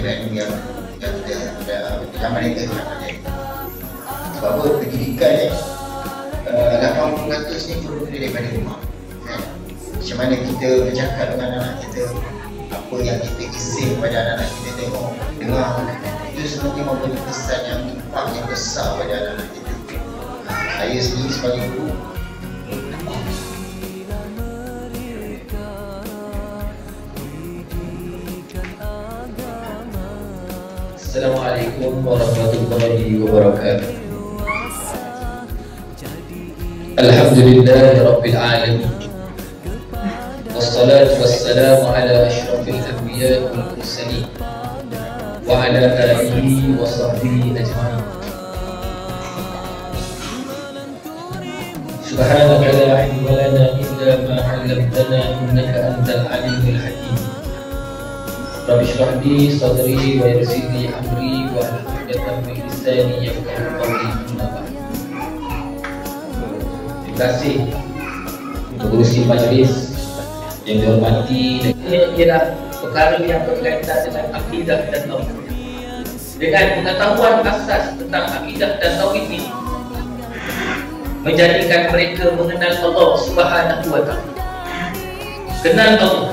pelajaran yang zaman itu nak pelajari. Sebab apa pendidikan ni 80% ni perlu daripada rumah. Macam mana kita bercakap dengan anak kita, apa yang kita isi kepada anak-anak kita tengok, dengar, itu sebenarnya memberi kesan yang impak yang besar pada anak-anak kita. Saya sendiri sebagai guru, Assalamualaikum warahmatullahi wabarakatuh. Alhamdulillahi rabbil alamin. Wassalatu wassalamu ala asyrafil anbiya wal mursalin wa ala alihi wa sahbihi ajma'in. Subhanaka la ilma lana illa ma 'allamtana innaka antal alimul hakim. Rabbi shrah li sadri wa yassir li amri wa hlul 'uqdatam min lisani yafqahu qawli. Terima kasih pengurusi majlis yang dihormati. Ini ialah perkara yang berkaitan dengan akidah dan tauhid. Dengan pengetahuan asas tentang akidah dan tauhid ini menjadikan mereka mengenal Allah Subhanahu wa Ta'ala. Kenal Allah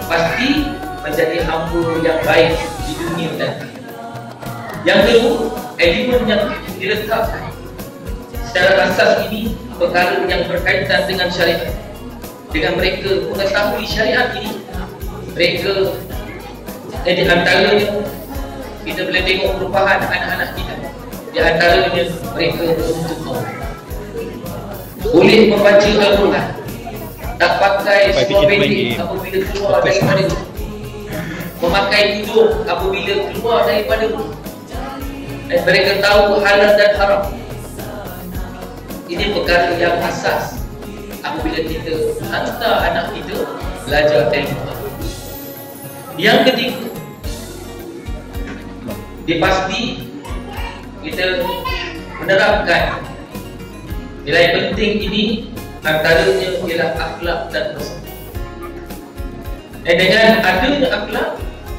pasti menjadi hamba yang baik di dunia dan akhirat. Yang kedua, elemen yang diletakkan secara asas ini perkara yang berkaitan dengan syariat. Dengan mereka mengetahui syariat ini, mereka di antaranya kita boleh tengok perubahan anak-anak kita. Di antaranya mereka menuntut Allah, boleh membaca Al-Quran, tak pakai seluar pendek apabila keluar daripada rumah, memakai tudung apabila keluar daripada rumah, dan mereka tahu halal dan haram. Ini perkara yang asas apabila kita hantar anak kita belajar ilmu. Yang ketiga, dia pasti kita menerapkan nilai penting ini, antaranya ialah akhlak dan persatuan. Dan dengan adanya akhlak,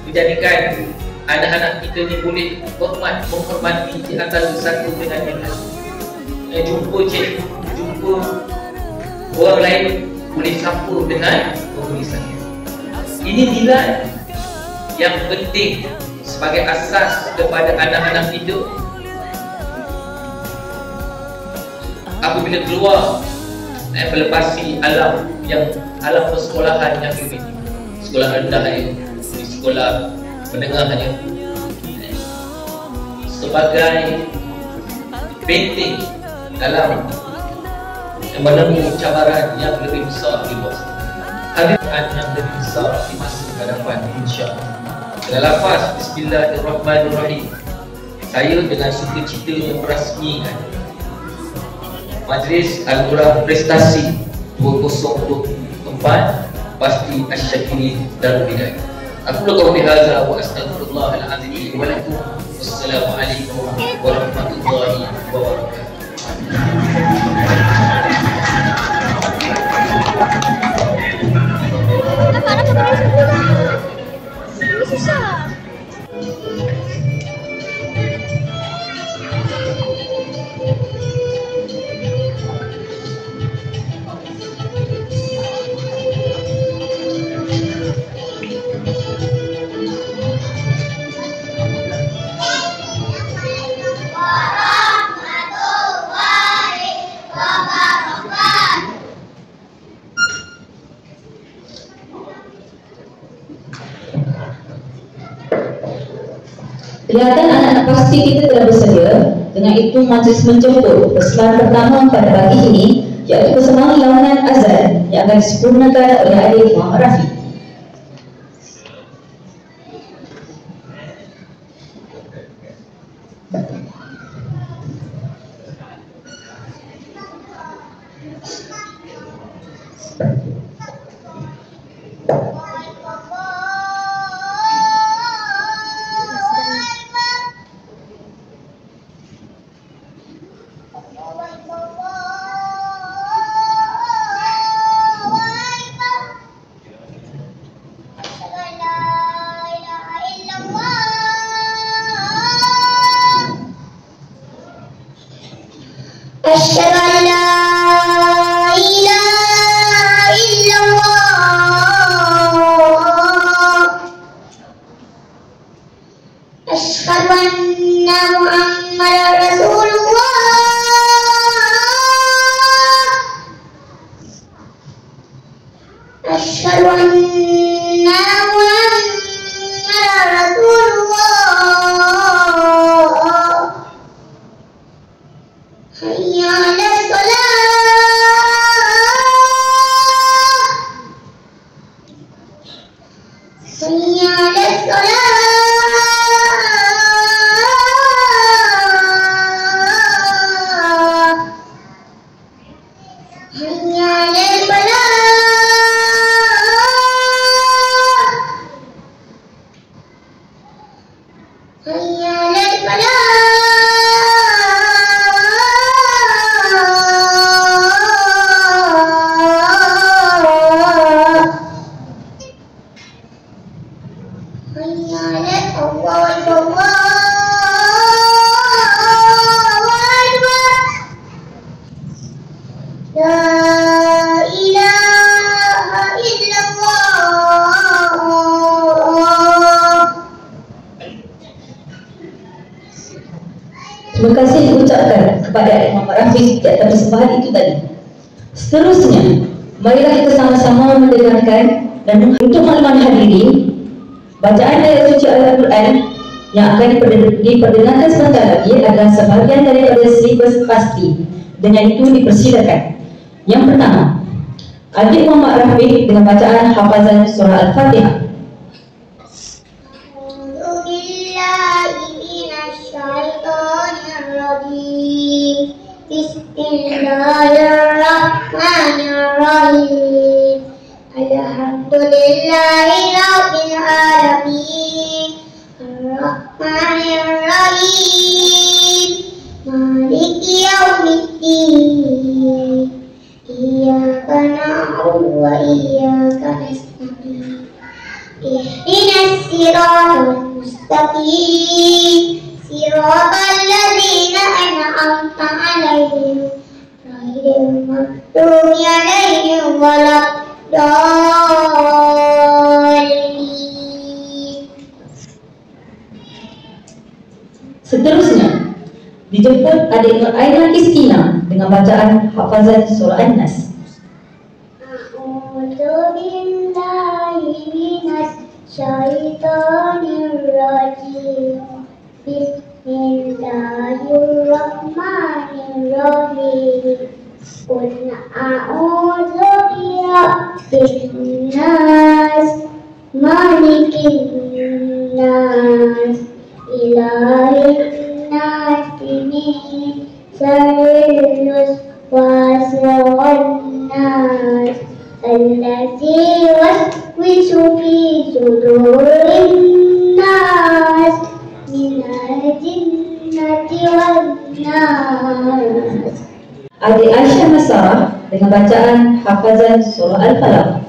menjadikan anak-anak kita ni boleh menghormati di antara satu dengan yang lain. Jumpa cikgu, jumpa orang lain, boleh sapa dengan memberi sayang. Ini nilai yang penting sebagai asas kepada anak-anak kita apabila keluar dan melepasi alam persekolahan yang ini, sekolah rendah ini, sekolah menengahnya, sebagai penting dalam menemui cabaran yang lebih besar di luar sana, hadiran yang lebih besar di masa hadapan, insya-Allah. Dalam lafaz Bismillahirrahmanirrahim, saya dengan sukacita merasmikan Majlis Al-Quran Prestasi 2024 Pasti Asy-Syakirin Darul Hidayah. Aku qawli hadza wa astaghfirullahalazim wa lakum. Wassalamualaikum warahmatullahi wabarakatuh. Susah. Kelihatan anak-anak pasti kita telah bersedia. Dengan itu majlis menjemput peserta pertama pada pagi ini, iaitu persembahan lawanan azan yang akan disempurnakan oleh Adik Muhammad Rafi. La ilaha illallah. أشهد أن لا إله إلا الله أشهد أن محمدا رسول الله أشهد أن محمدا رسول الله حي على الصلاة حي على الصلاة حي على الفلاح حي على الفلاح حي على الله أكبر لا إله إلا الله. Terima kasih diucapkan kepada Imam Rafiq di atas persembahan itu tadi. Seterusnya, marilah kita sama-sama mendengarkan dan untuk makluman hadirin, bacaan ayat suci Al-Quran yang akan diperdengarkan sebentar lagi adalah sebahagian daripada silibus pasti. Dengan itu dipersilakan. Yang pertama, adik Muhammad Rafiq dengan bacaan hafazan surah Al-Fatihah. Bismillahirrahmanirrahim. Alhamdulillahirabbil alamin. Ar-Rahmanir-Rahim. Maliki yaumiddin. Iyyaka na'budu wa iyyaka nasta'in. Ihdinas siratal mustaqim. Siratal ladzina an'amta 'alaihim ghairil maghdubi 'alaihim waladdallin. Seterusnya, dijemput adik Nur Aina Iskina dengan bacaan hafazan surah An-Nas. A'udzu billahi minas syaitonir rajim. Bismillahirrahmanirrahim. Qul a'udzu birabbin nas, malikin nas, ilahin nas, min syarril waswasil nas, allazi yuwaswisu fi sudurin nas, minal jinnati wan nas. Adik Aisyah Masarah dengan bacaan hafazan surah Al-Falaq.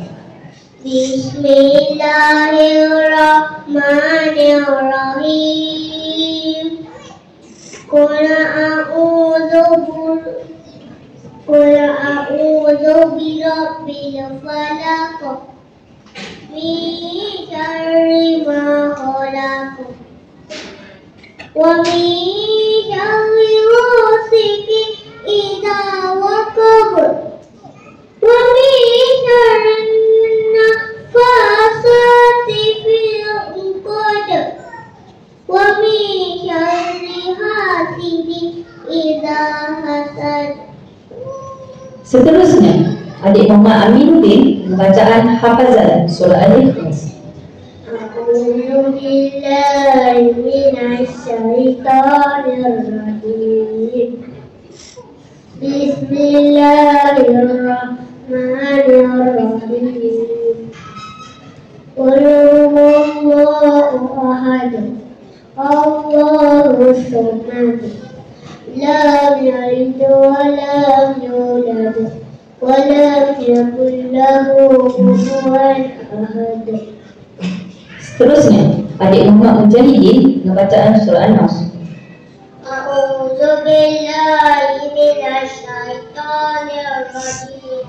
Bismillahirrahmanirrahim. Qul a'udzu birabbil falaq min syarri ma khalaq wa min syarri ghasiqin idza waqab wa min syarri naffasati fil 'uqad wa min syarri hasidin idza hasad. Seterusnya, adik Muhammad Aminuddin dengan bacaan hafazan surah Al-Ikhlas. A'udzu billahi minasy syaithanir rajim. Bismillahirrahmanirrahim. Qul huwallahu ahad. Allahus samad. Lam yalid wa lam yulad wa lam yakul lahu kufuwan ahad. Seterusnya, adik Muhammad Mujahidin dengan bacaan surah An-Nas. A'udzu billahi minasyaitonirrajim.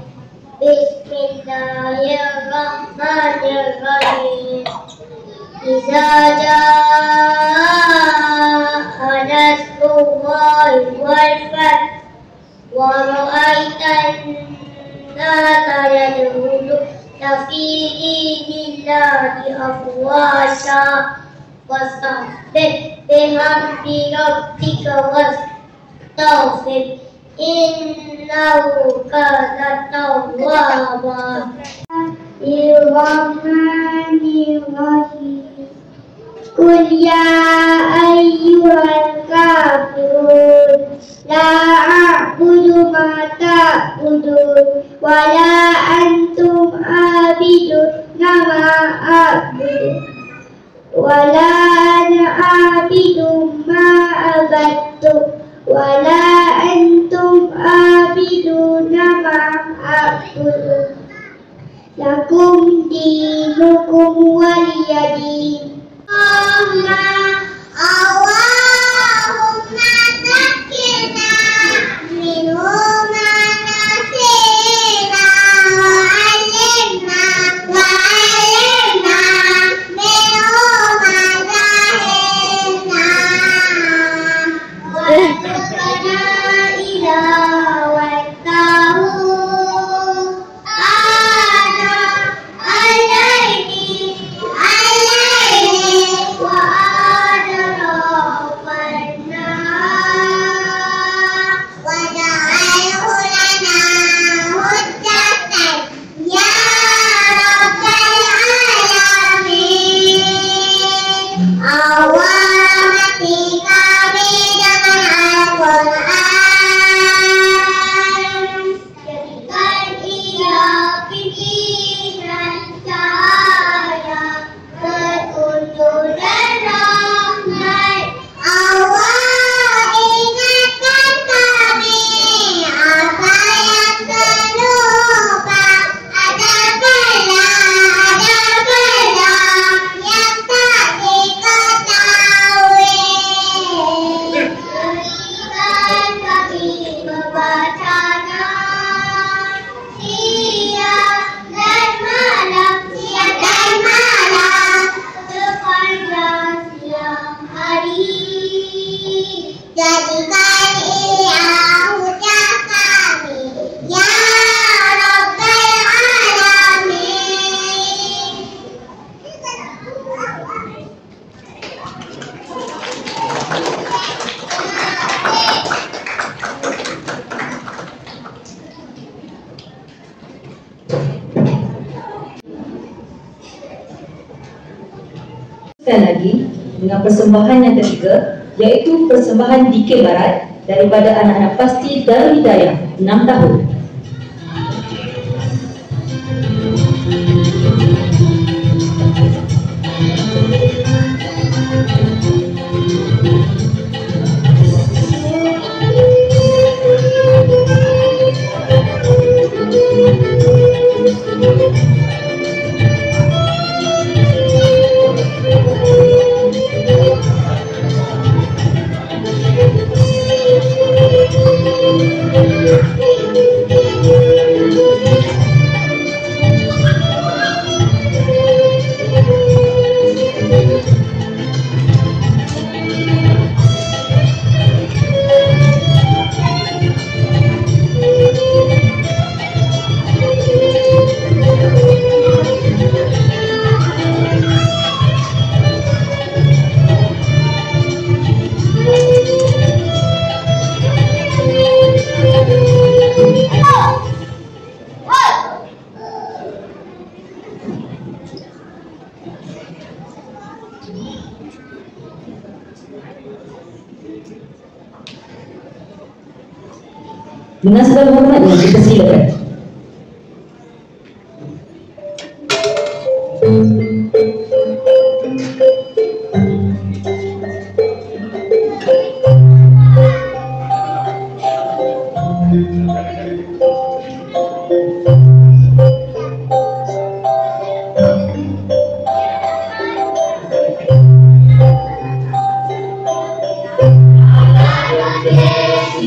Bismillahirrahmanirrahim. Iza jaa nasrullahi wal fath wa ra'aitan nasa yadkhuluna fi dinillahi afwaja fasabbih bihamdi rabbika wastaghfir innahu kana tawwaba. Bismillahirrahmanirrahim. Qul ya ayyuhal kafirun la a'budu ma ta'budun wa la antum abiduna ma a'budu wa la ana abidu ma abadtu wa la antum abiduna ma a'budu. Lakum dinukum waliyadin. Allahumma zakirna minhu ma nasina wa alimna minhu ma jahilna wa tubna ila wattahu lagi dengan persembahan yang ketiga, iaitu persembahan dikir barat daripada anak-anak pasti Darul Hidayah 6 tahun. Dengan segala hormatnya dipersilakan. Yes.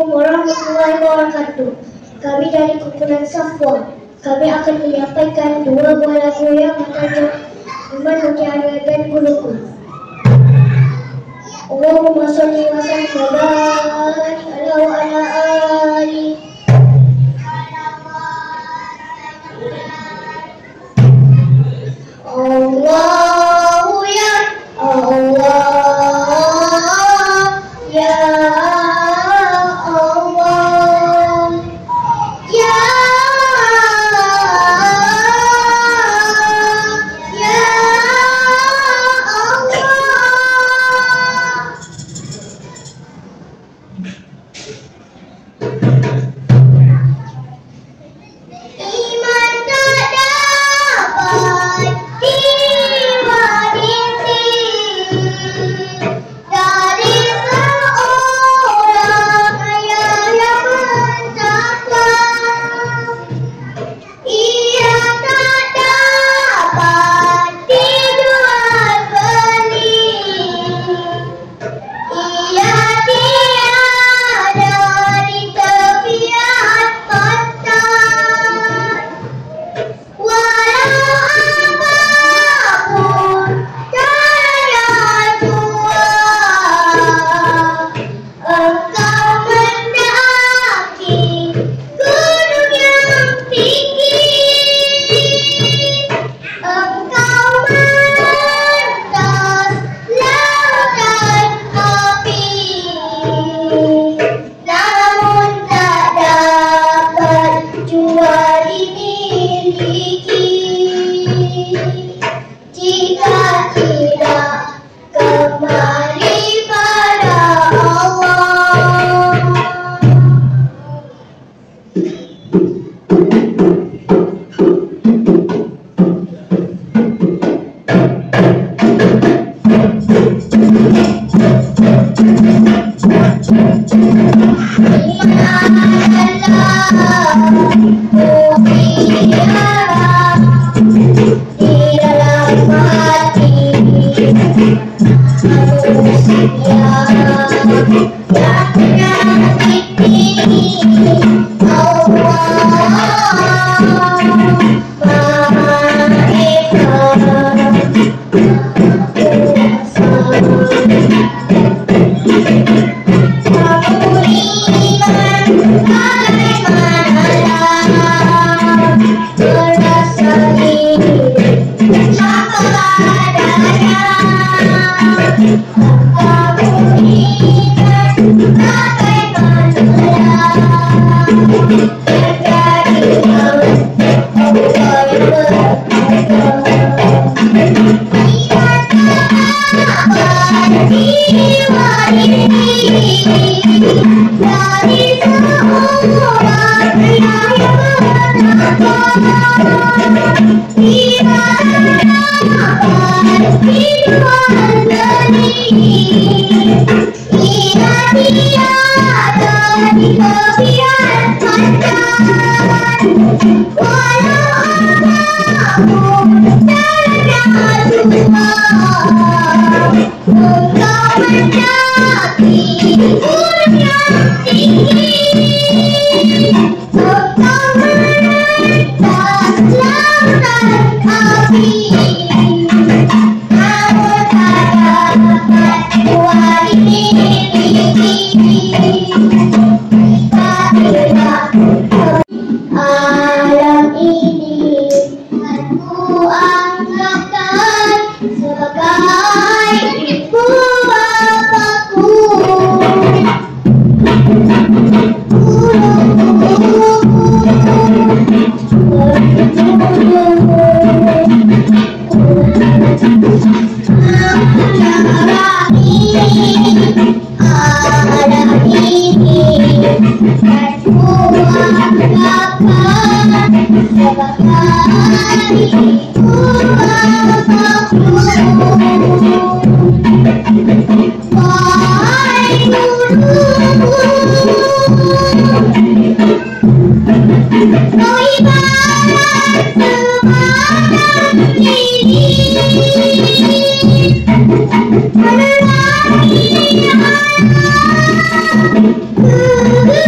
warahmatullahi wabarakatuh. Kami dari kumpulan Safwa. Kami akan menyampaikan dua buah lagu yang bertajuk Iman Mutiara dan Guruku. Allahumma sholli wa sallim wa barik ala ali. Allahu ya Allah ya Allah ya Iman tak dapat diwarisi dari seorang ayah yang mentakwa. Ia tak dapat dijual beli. Ia tiada di tepian pantai. Walau apapun caranya tua, engkau mendaki gunung yang tinggi. Engkau merentas lautan api, namun tak dapat jua dimiliki jika tidak kembali pada Allah. Alam ini aku anggapkan sebagai ibu bapakku. Ini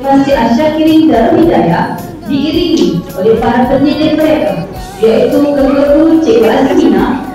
Masjid Asy-Syakirin Darul Hidayah diiringi oleh para pendidik mereka, iaitu Ketua Guru Cikgu Azmina,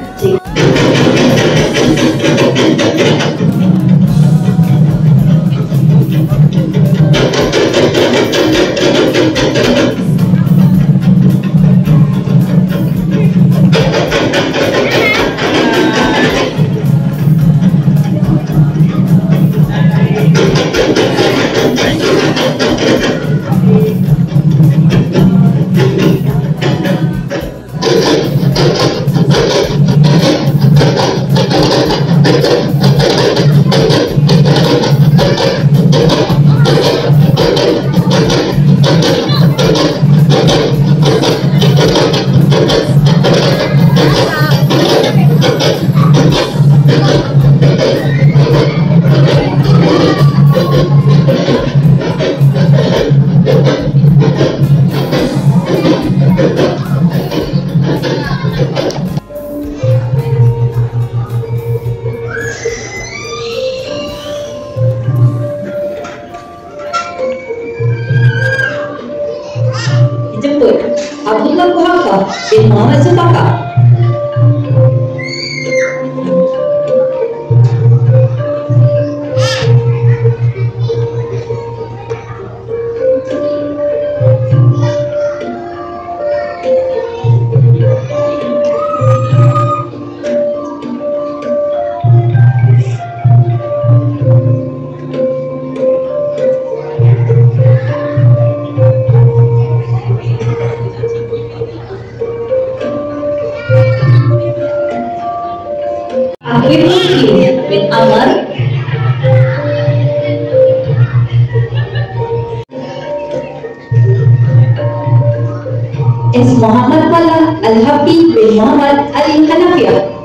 dijemput Abdullah Kuhafah bin Muhammad Zulfaqar. Akhir Mungkin bin Amar, S. Muhammad Falah Al-Habib bin Muhammad Ali Hanafiah.